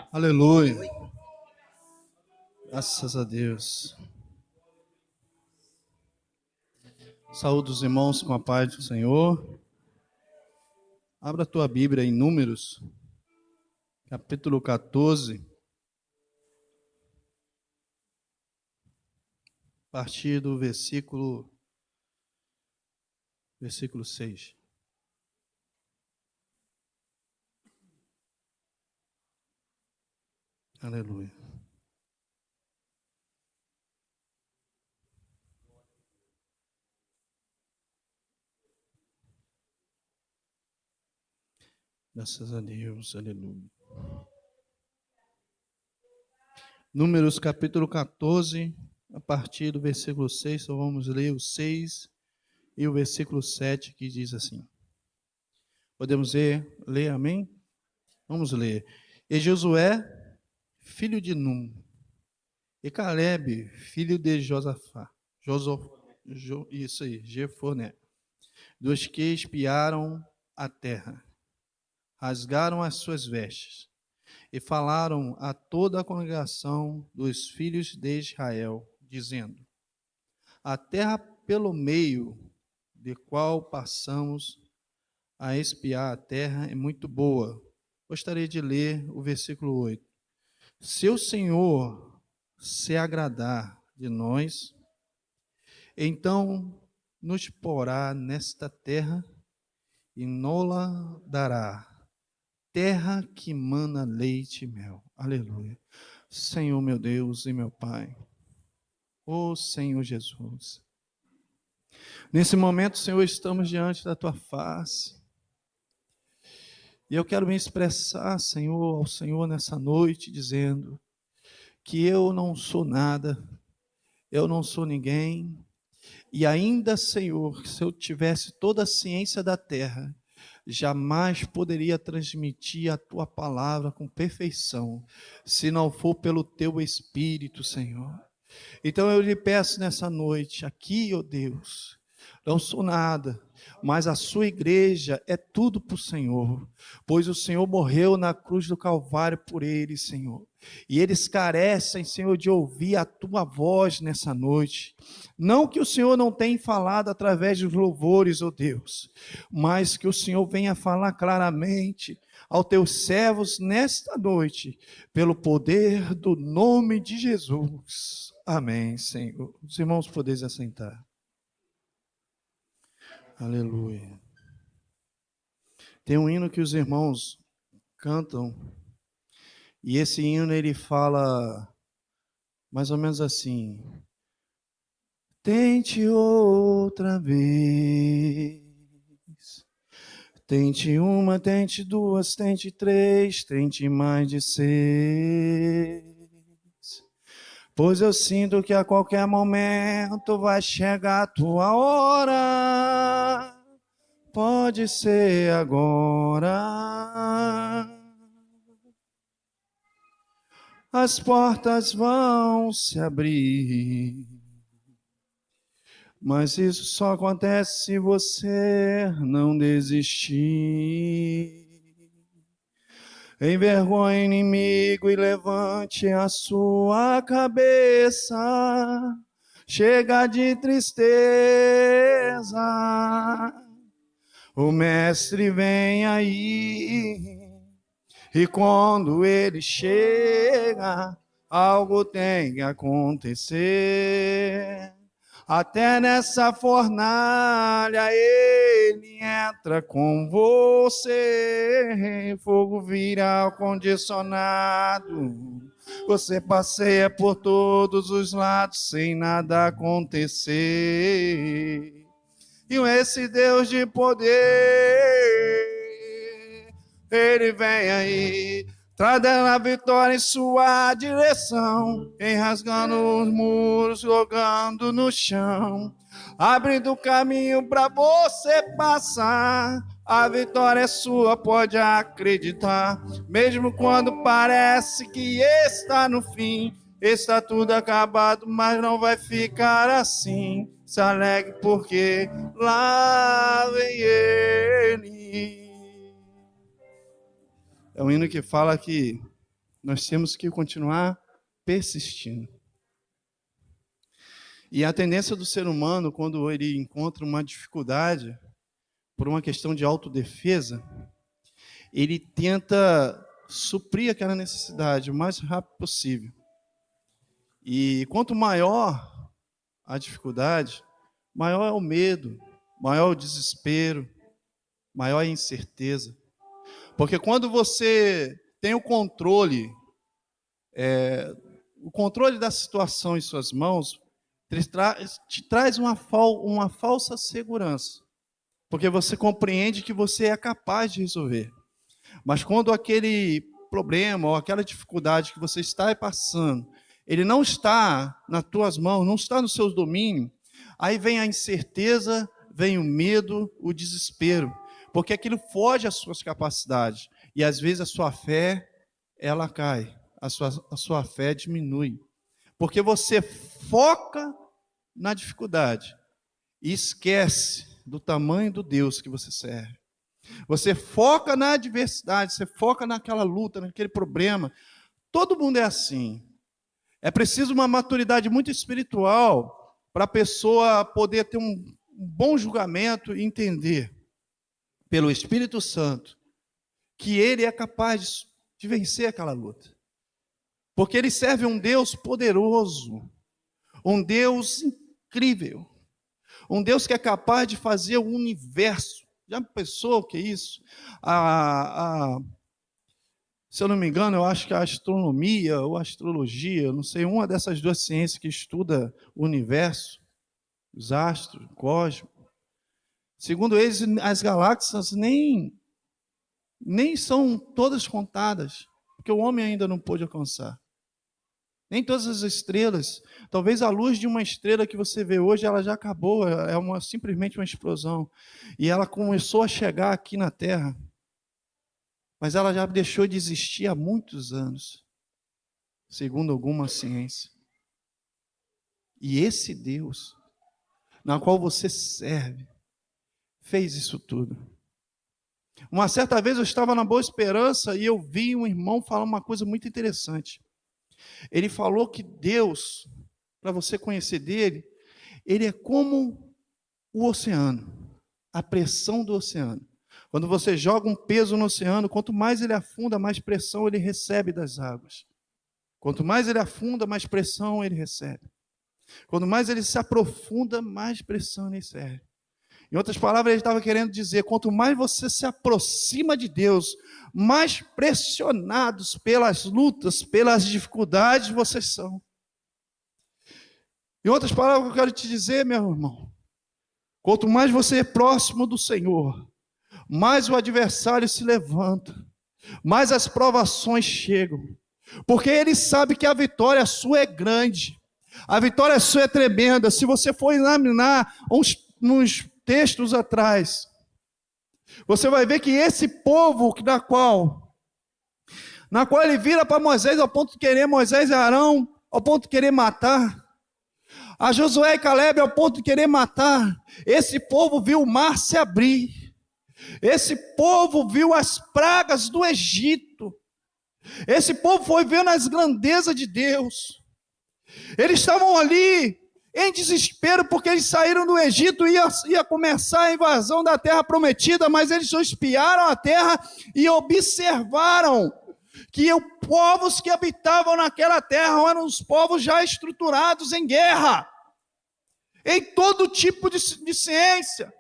Aleluia. Graças a Deus. Saúde os irmãos com a paz do Senhor. Abra a tua Bíblia em Números, capítulo 14, a partir do versículo 6. Aleluia. Graças a Deus, aleluia. Números capítulo 14, a partir do versículo 6, então vamos ler o 6 e o versículo 7, que diz assim. Podemos ler, amém? Vamos ler. E Josué, filho de Num, e Calebe, filho de Josafá, Jefoné, dos que espiaram a terra, rasgaram as suas vestes e falaram a toda a congregação dos filhos de Israel, dizendo: a terra pelo meio de qual passamos a espiar a terra é muito boa. Gostaria de ler o versículo 8. Se o Senhor se agradar de nós, então nos porá nesta terra e nola dará, terra que mana leite e mel. Aleluia. Senhor meu Deus e meu Pai, ó Senhor Jesus, nesse momento, Senhor, estamos diante da Tua face, e eu quero me expressar, Senhor, ao Senhor nessa noite, dizendo que eu não sou nada, eu não sou ninguém, e ainda, Senhor, se eu tivesse toda a ciência da terra, jamais poderia transmitir a Tua palavra com perfeição, se não for pelo Teu Espírito, Senhor. Então eu lhe peço nessa noite, aqui, ó Deus, não sou nada, mas a sua igreja é tudo para o Senhor, pois o Senhor morreu na cruz do Calvário por eles, Senhor, e eles carecem, Senhor, de ouvir a tua voz nessa noite. Não que o Senhor não tenha falado através dos louvores, ó Deus, mas que o Senhor venha falar claramente aos teus servos nesta noite, pelo poder do nome de Jesus. Amém, Senhor. Os irmãos podeis assentar. Aleluia. Tem um hino que os irmãos cantam, e esse hino ele fala mais ou menos assim: tente outra vez, tente uma, tente duas, tente três, tente mais de 6. Pois eu sinto que a qualquer momento vai chegar a tua hora. Pode ser agora. As portas vão se abrir. Mas isso só acontece se você não desistir. Envergonhe inimigo e levante a sua cabeça. Chega de tristeza. O mestre vem aí. E quando ele chega, algo tem que acontecer. Até nessa fornalha ele entra com você. Fogo vira ar-condicionado. Você passeia por todos os lados sem nada acontecer. E esse Deus de poder, ele vem aí, trazendo a vitória em sua direção, rasgando os muros, jogando no chão, abrindo o caminho para você passar. A vitória é sua, pode acreditar, mesmo quando parece que está no fim, está tudo acabado, mas não vai ficar assim. Se alegre porque lá vem ele. É um hino que fala que Nós temos que continuar persistindo. E a tendência do ser humano, quando ele encontra uma dificuldade, por uma questão de autodefesa, ele tenta suprir aquela necessidade o mais rápido possível. E quanto maior a dificuldade, maior é o medo, maior é o desespero, maior é a incerteza. Porque quando você tem o controle da situação em suas mãos, te traz uma falsa segurança. Porque você compreende que você é capaz de resolver. Mas quando aquele problema ou aquela dificuldade que você está passando, ele não está nas tuas mãos, não está no seu domínio, aí vem a incerteza, vem o medo, o desespero. Porque aquilo foge às suas capacidades. E às vezes a sua fé, ela cai. A sua fé diminui. Porque você foca na dificuldade e esquece do tamanho do Deus que você serve. Você foca na adversidade, você foca naquela luta, naquele problema. Todo mundo é assim. É preciso uma maturidade muito espiritual para a pessoa poder ter um bom julgamento e entender, pelo Espírito Santo, que ele é capaz de vencer aquela luta. Porque ele serve um Deus poderoso, um Deus incrível, um Deus que é capaz de fazer o universo. Já pensou o que é isso? Se eu não me engano, eu acho que a astronomia ou a astrologia, não sei, uma dessas duas ciências que estuda o universo, os astros, o cosmos, segundo eles, as galáxias nem são todas contadas, porque o homem ainda não pôde alcançar. Nem todas as estrelas. Talvez a luz de uma estrela que você vê hoje, ela já acabou, simplesmente uma explosão. E ela começou a chegar aqui na Terra. Mas ela já deixou de existir há muitos anos, segundo alguma ciência. E esse Deus, na qual você serve, fez isso tudo. Uma certa vez eu estava na Boa Esperança e eu vi um irmão falar uma coisa muito interessante. Ele falou que Deus, para você conhecer dele, ele é como o oceano, a pressão do oceano. Quando você joga um peso no oceano, quanto mais ele afunda, mais pressão ele recebe das águas. Quanto mais ele afunda, mais pressão ele recebe. Quanto mais ele se aprofunda, mais pressão ele recebe. Em outras palavras, ele estava querendo dizer, quanto mais você se aproxima de Deus, mais pressionados pelas lutas, pelas dificuldades vocês são. Em outras palavras, eu quero te dizer, meu irmão, quanto mais você é próximo do Senhor, mais o adversário se levanta, mais as provações chegam, porque ele sabe que a vitória sua é grande, a vitória sua é tremenda. Se você for examinar uns textos atrás, você vai ver que esse povo na qual ele vira para Moisés ao ponto de querer Moisés e Arão, ao ponto de querer matar, a Josué e Caleb ao ponto de querer matar, esse povo viu o mar se abrir, esse povo viu as pragas do Egito, esse povo foi vendo as grandezas de Deus, eles estavam ali em desespero, porque eles saíram do Egito e ia começar a invasão da terra prometida, mas eles só espiaram a terra e observaram que os povos que habitavam naquela terra eram os povos já estruturados em guerra, em todo tipo de ciência,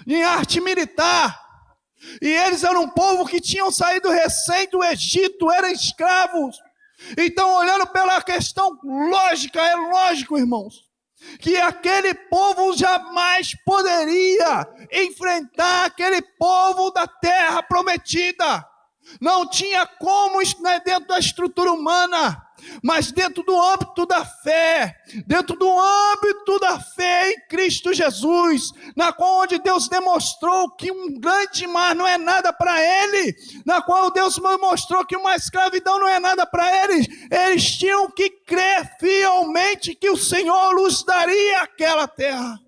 em arte militar, e eles eram um povo que tinham saído recém do Egito, eram escravos. Então, olhando pela questão lógica, é lógico, irmãos, que aquele povo jamais poderia enfrentar aquele povo da terra prometida. Não tinha como, isso não é dentro da estrutura humana, mas dentro do âmbito da fé, em Cristo Jesus, na qual onde Deus demonstrou que um grande mar não é nada para ele, na qual Deus mostrou que uma escravidão não é nada para eles tinham que crer fielmente que o Senhor lhes daria aquela terra.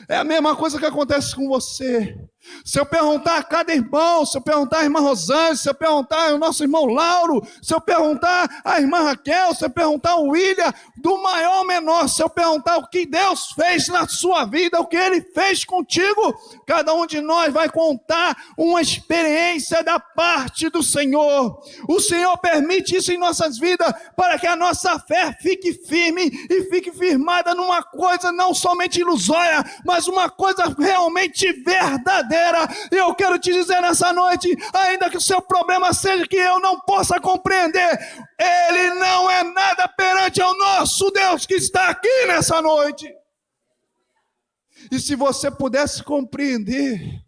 É a mesma coisa que acontece com você. Se eu perguntar a cada irmão, se eu perguntar à irmã Rosângela, se eu perguntar ao nosso irmão Lauro, se eu perguntar à irmã Raquel, se eu perguntar ao William, do maior ao menor, se eu perguntar o que Deus fez na sua vida, o que Ele fez contigo, cada um de nós vai contar uma experiência da parte do Senhor. O Senhor permite isso em nossas vidas, para que a nossa fé fique firme e fique firmada numa coisa não somente ilusória, mas uma coisa realmente verdadeira. E eu quero te dizer nessa noite, ainda que o seu problema seja que eu não possa compreender, ele não é nada perante ao nosso Deus que está aqui nessa noite. E se você pudesse compreender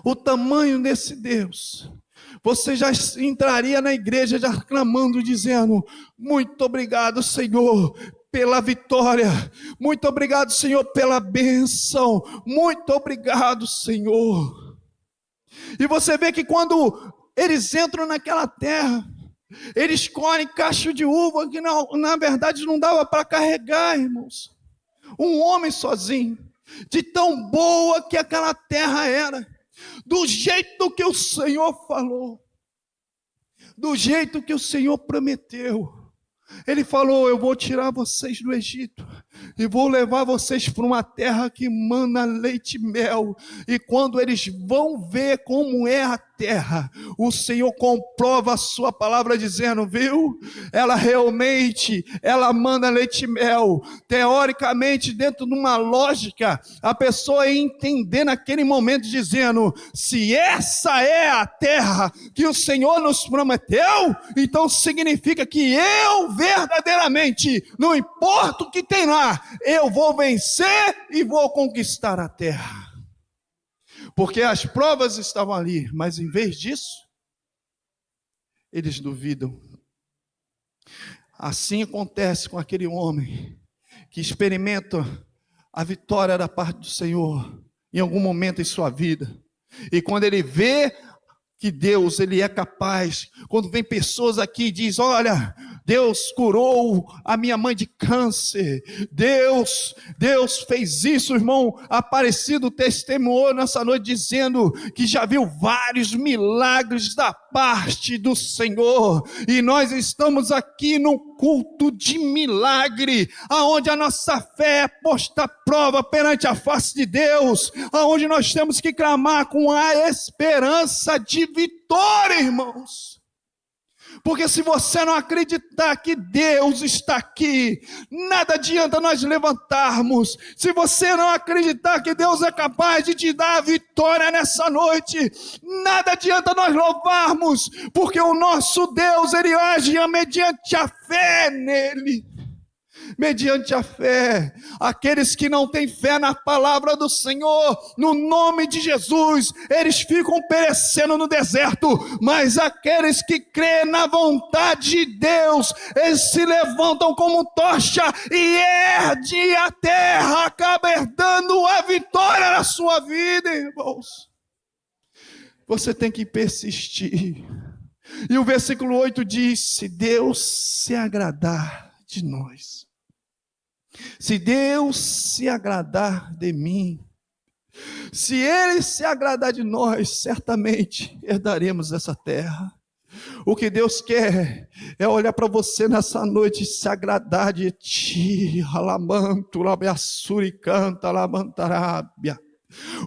o tamanho desse Deus, você já entraria na igreja já clamando, dizendo: muito obrigado, Senhor, pela vitória, muito obrigado, Senhor, pela bênção, muito obrigado, Senhor. E você vê que quando eles entram naquela terra, eles colhem cacho de uva, que na verdade não dava para carregar, irmãos, um homem sozinho, de tão boa que aquela terra era, do jeito que o Senhor falou, do jeito que o Senhor prometeu. Ele falou: eu vou tirar vocês do Egito e vou levar vocês para uma terra que mana leite e mel. E quando eles vão ver como é a terra, o Senhor comprova a sua palavra dizendo: viu? Ela realmente, ela mana leite e mel. Teoricamente, dentro de uma lógica, a pessoa ia entender naquele momento dizendo: se essa é a terra que o Senhor nos prometeu, então significa que eu verdadeiramente, não importa o que tem lá, eu vou vencer e vou conquistar a terra. Porque as provas estavam ali, mas em vez disso, eles duvidam. Assim acontece com aquele homem que experimenta a vitória da parte do Senhor em algum momento em sua vida. E quando ele vê que Deus, Ele é capaz, quando vem pessoas aqui e diz: olha, Deus curou a minha mãe de câncer, Deus fez isso, irmão Aparecido testemunhou nessa noite dizendo que já viu vários milagres da parte do Senhor, e nós estamos aqui no culto de milagre, aonde a nossa fé é posta à prova perante a face de Deus, aonde nós temos que clamar com a esperança de vitória, irmãos. Porque se você não acreditar que Deus está aqui, nada adianta nós levantarmos. Se você não acreditar que Deus é capaz de te dar a vitória nessa noite, nada adianta nós louvarmos, porque o nosso Deus, Ele age mediante a fé nele. Mediante a fé, aqueles que não têm fé na palavra do Senhor, no nome de Jesus, eles ficam perecendo no deserto, mas aqueles que creem na vontade de Deus, eles se levantam como tocha e erde a terra, acaba herdando a vitória na sua vida, irmãos. Você tem que persistir. E o versículo 8 diz: se Deus se agradar de nós, se Deus se agradar de mim, se Ele se agradar de nós, certamente herdaremos essa terra. O que Deus quer é olhar para você nessa noite e se agradar de ti. Alamanto, labiassuri, canta, alamantarábia.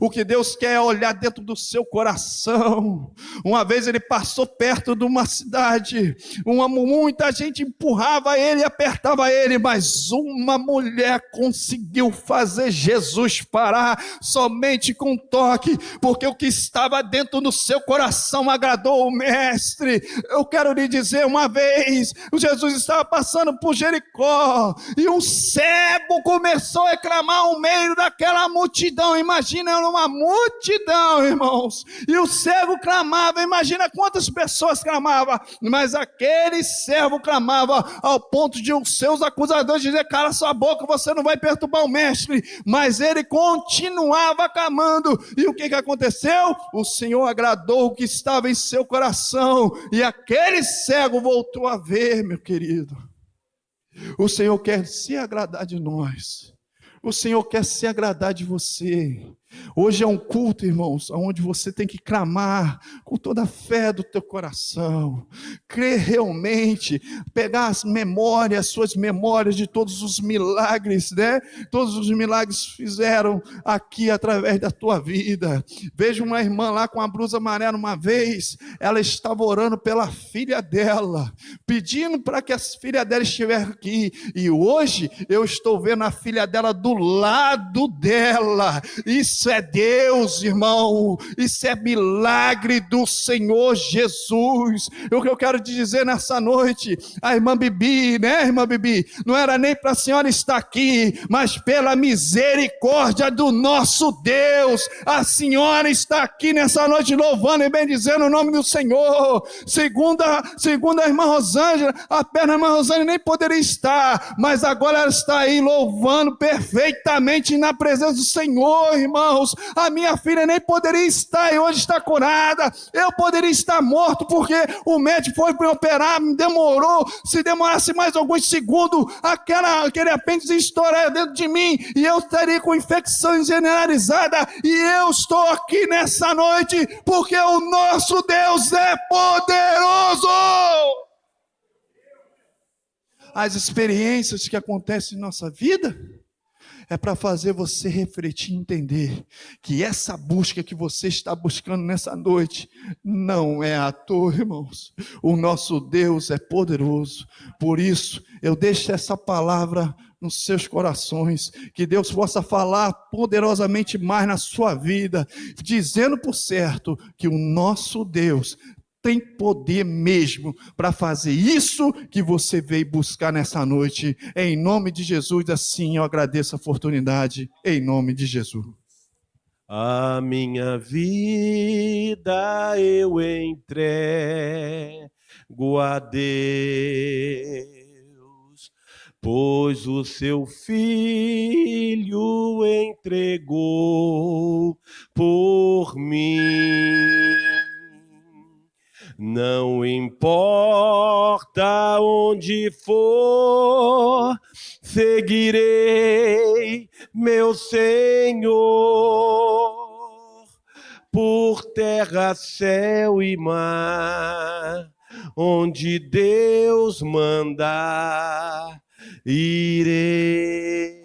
O que Deus quer é olhar dentro do seu coração. Uma vez ele passou perto de uma cidade, muita gente empurrava ele e apertava ele, mas uma mulher conseguiu fazer Jesus parar somente com um toque, porque o que estava dentro do seu coração agradou o mestre. Eu quero lhe dizer, uma vez Jesus estava passando por Jericó e um cego começou a reclamar ao meio daquela multidão. Imagina uma multidão, irmãos, e o cego clamava. Imagina quantas pessoas clamavam, mas aquele servo clamava ao ponto de os seus acusadores dizer: cala sua boca, você não vai perturbar o mestre. Mas ele continuava clamando, e o que aconteceu? O Senhor agradou o que estava em seu coração, e aquele cego voltou a ver, meu querido. O Senhor quer se agradar de nós. O Senhor quer se agradar de você. Hoje é um culto, irmãos, onde você tem que clamar com toda a fé do teu coração, crer realmente, pegar as memórias, suas memórias de todos os milagres, né? Todos os milagres fizeram aqui através da tua vida. Vejo uma irmã lá com a blusa amarela uma vez, ela estava orando pela filha dela, pedindo para que a filha dela estivesse aqui, e hoje eu estou vendo a filha dela do lado dela. Isso é Deus, irmão, isso é milagre do Senhor Jesus. O que eu quero te dizer nessa noite, a irmã Bibi, né, irmã Bibi, não era nem para a senhora estar aqui, mas pela misericórdia do nosso Deus, a senhora está aqui nessa noite louvando e bendizendo o nome do Senhor. Segunda a irmã Rosângela, a perna da irmã Rosângela nem poderia estar, mas agora ela está aí louvando perfeitamente na presença do Senhor, irmãos. A minha filha nem poderia estar e hoje está curada. Eu poderia estar morto porque o médico foi me operar, demorou. Se demorasse mais alguns segundos, aquele apêndice estourar dentro de mim e eu estaria com infecção generalizada. E eu estou aqui nessa noite porque o nosso Deus é poderoso. As experiências que acontecem em nossa vida é para fazer você refletir e entender que essa busca que você está buscando nessa noite não é à toa, irmãos. O nosso Deus é poderoso. Por isso, eu deixo essa palavra nos seus corações, que Deus possa falar poderosamente mais na sua vida, dizendo por certo que o nosso Deus tem poder mesmo para fazer isso que você veio buscar nessa noite. Em nome de Jesus, assim eu agradeço a oportunidade, em nome de Jesus. A minha vida eu entrego a Deus, pois o seu Filho entregou por mim. Não importa onde for, seguirei meu Senhor, por terra, céu e mar, onde Deus mandar, irei.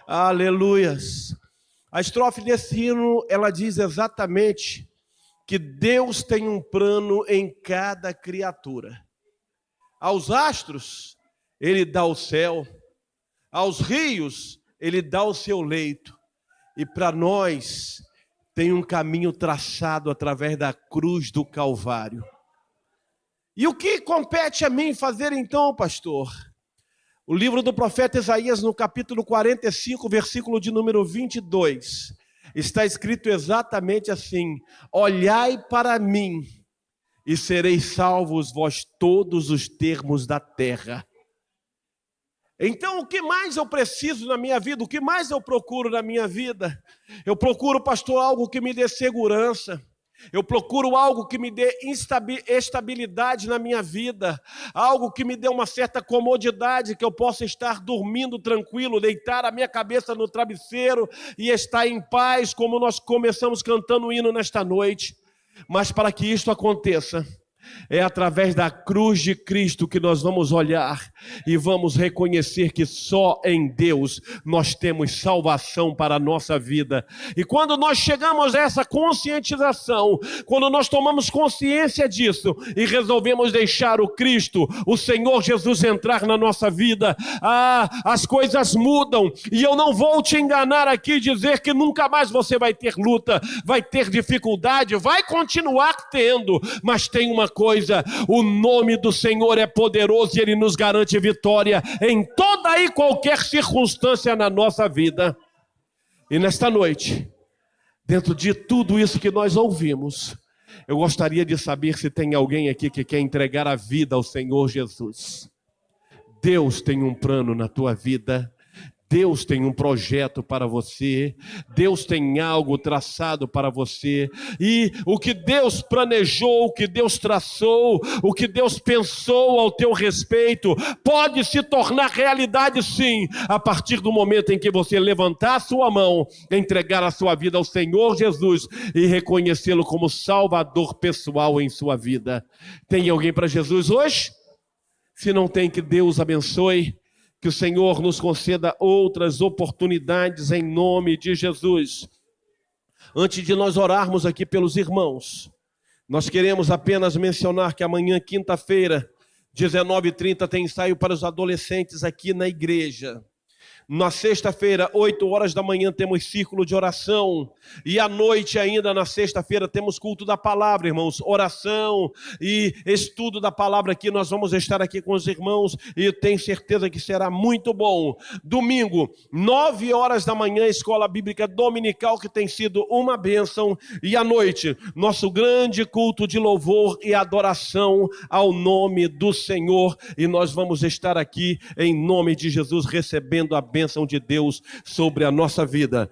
Aleluias. A estrofe desse hino, ela diz exatamente que Deus tem um plano em cada criatura. Aos astros, Ele dá o céu. Aos rios, Ele dá o seu leito. E para nós, tem um caminho traçado através da cruz do Calvário. E o que compete a mim fazer então, pastor? O livro do profeta Isaías, no capítulo 45, versículo de número 22, está escrito exatamente assim: olhai para mim e sereis salvos vós todos os termos da terra. Então, o que mais eu preciso na minha vida? O que mais eu procuro na minha vida? Eu procuro, pastor, algo que me dê segurança. Eu procuro algo que me dê estabilidade na minha vida, algo que me dê uma certa comodidade, que eu possa estar dormindo tranquilo, deitar a minha cabeça no travesseiro e estar em paz, como nós começamos cantando o hino nesta noite. Mas para que isto aconteça, é através da cruz de Cristo que nós vamos olhar e vamos reconhecer que só em Deus nós temos salvação para a nossa vida. E quando nós chegamos a essa conscientização, quando nós tomamos consciência disso e resolvemos deixar o Cristo, o Senhor Jesus, entrar na nossa vida, as coisas mudam. E eu não vou te enganar aqui e dizer que nunca mais você vai ter luta, vai ter dificuldade, vai continuar tendo, mas tem uma coisa: o nome do Senhor é poderoso e Ele nos garante vitória em toda e qualquer circunstância na nossa vida. E nesta noite, dentro de tudo isso que nós ouvimos, eu gostaria de saber se tem alguém aqui que quer entregar a vida ao Senhor Jesus. Deus tem um plano na tua vida. Deus tem um projeto para você, Deus tem algo traçado para você, e o que Deus planejou, o que Deus traçou, o que Deus pensou ao teu respeito, pode se tornar realidade sim, a partir do momento em que você levantar a sua mão, entregar a sua vida ao Senhor Jesus e reconhecê-lo como Salvador pessoal em sua vida. Tem alguém para Jesus hoje? Se não tem, que Deus abençoe. Que o Senhor nos conceda outras oportunidades em nome de Jesus. Antes de nós orarmos aqui pelos irmãos, nós queremos apenas mencionar que amanhã, quinta-feira, 19h30, tem ensaio para os adolescentes aqui na igreja. Na sexta-feira, 8 horas da manhã, temos círculo de oração. E à noite ainda, na sexta-feira, temos culto da palavra, irmãos. Oração e estudo da palavra aqui. Nós vamos estar aqui com os irmãos e tenho certeza que será muito bom. Domingo, 9 horas da manhã, escola bíblica dominical, que tem sido uma bênção. E à noite, nosso grande culto de louvor e adoração ao nome do Senhor. E nós vamos estar aqui em nome de Jesus, recebendo a bênção de Deus sobre a nossa vida.